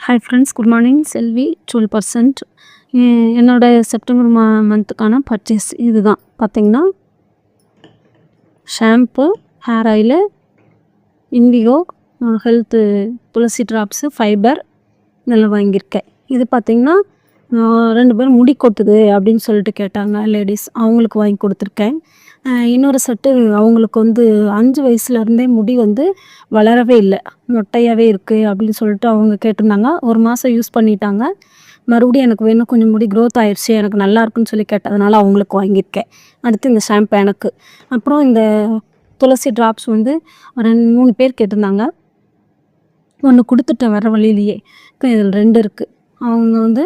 Hi friends, good morning. Selvi 12%. என்னோட September மந்த்துக்கான purchase இதுதான். பார்த்தீங்கன்னா shampoo, hair oil, Indigo, health Tulsi drops, fibre இதெல்லாம் வாங்கியிருக்கேன். இது பார்த்திங்கன்னா 2 பேரும் முடி கொட்டுது அப்படின்னு சொல்லிட்டு கேட்டாங்க லேடிஸ், அவங்களுக்கு வாங்கி கொடுத்துருக்கேன். இன்னொரு செட்டு அவங்களுக்கு 5 வயசுலேருந்தே முடி வளரவே இல்லை, மொட்டையாகவே இருக்குது அப்படின்னு சொல்லிட்டு அவங்க கேட்டிருந்தாங்க. 1 மாதம் யூஸ் பண்ணிட்டாங்க. மறுபடியும் எனக்கு வேணும், கொஞ்சம் முடி க்ரோத் ஆயிடுச்சு, எனக்கு நல்லா இருக்குன்னு சொல்லி கேட்டதுனால அவங்களுக்கு வாங்கியிருக்கேன். அடுத்து இந்த ஷாம்பு எனக்கு. அப்புறம் இந்த துளசி ட்ராப்ஸ் 3 பேர் கேட்டிருந்தாங்க. 1 கொடுத்துட்டேன் வர வழியிலேயே. இதில் 2 இருக்குது. அவங்க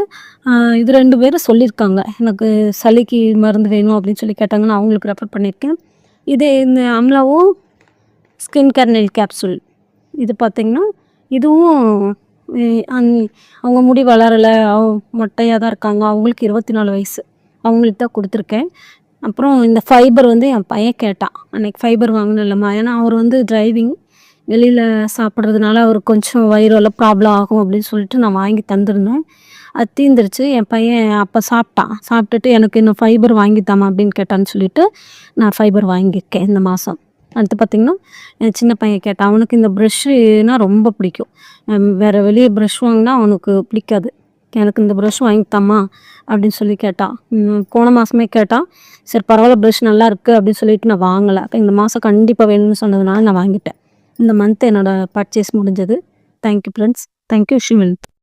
இது 2 பேரும் சொல்லியிருக்காங்க, எனக்கு சளிக்கு மருந்து வேணும் அப்படின்னு சொல்லி கேட்டாங்கன்னு அவங்களுக்கு ரெஃபர் பண்ணியிருக்கேன். இந்த அம்லாவும் ஸ்கின் கேர் நெயில் கேப்சூல் இது பார்த்திங்கன்னா இதுவும் அவங்க முடி வளரலை, மொட்டையாக தான் இருக்காங்க, அவங்களுக்கு 24 வயசு, அவங்களுக்கு தான் கொடுத்துருக்கேன். அப்புறம் இந்த ஃபைபர் என் பையன் கேட்டான். அன்றைக்கி ஃபைபர் வாங்கணும் இல்லைம்மா, ஏன்னா அவர் டிரைவிங் வெளியில் சாப்பிட்றதுனால அவருக்கு கொஞ்சம் வயிறெல்லாம் ப்ராப்ளம் ஆகும் அப்படின்னு சொல்லிட்டு நான் வாங்கி தந்துருந்தேன். அது தீர்ந்துருச்சு. என் பையன் அப்போ சாப்பிட்டுட்டு எனக்கு இன்னும் ஃபைபர் வாங்கித்தாமா அப்படின்னு கேட்டான்னு சொல்லிட்டு நான் ஃபைபர் வாங்கியிருக்கேன் இந்த மாதம். அடுத்து பார்த்திங்கன்னா என் சின்ன பையன் கேட்டான், அவனுக்கு இந்த ப்ரஷ்ஷுனா ரொம்ப பிடிக்கும். வேறு வெளியே ப்ரஷ் வாங்கினா அவனுக்கு பிடிக்காது. எனக்கு இந்த ப்ரஷ் வாங்கித்தாம்மா அப்படின்னு சொல்லி கேட்டான். போன மாதமே கேட்டான். சரி பரவாயில்ல, ப்ரஷ் நல்லா இருக்குது அப்படின்னு சொல்லிட்டு நான் வாங்கலை. இந்த மாதம் கண்டிப்பாக வேணும்னு சொன்னதுனால நான் வாங்கிட்டேன். இந்த மந்த் என்னோடய பர்ச்சேஸ் முடிஞ்சது. Thank you friends. தேங்க்யூ ஷிமில்.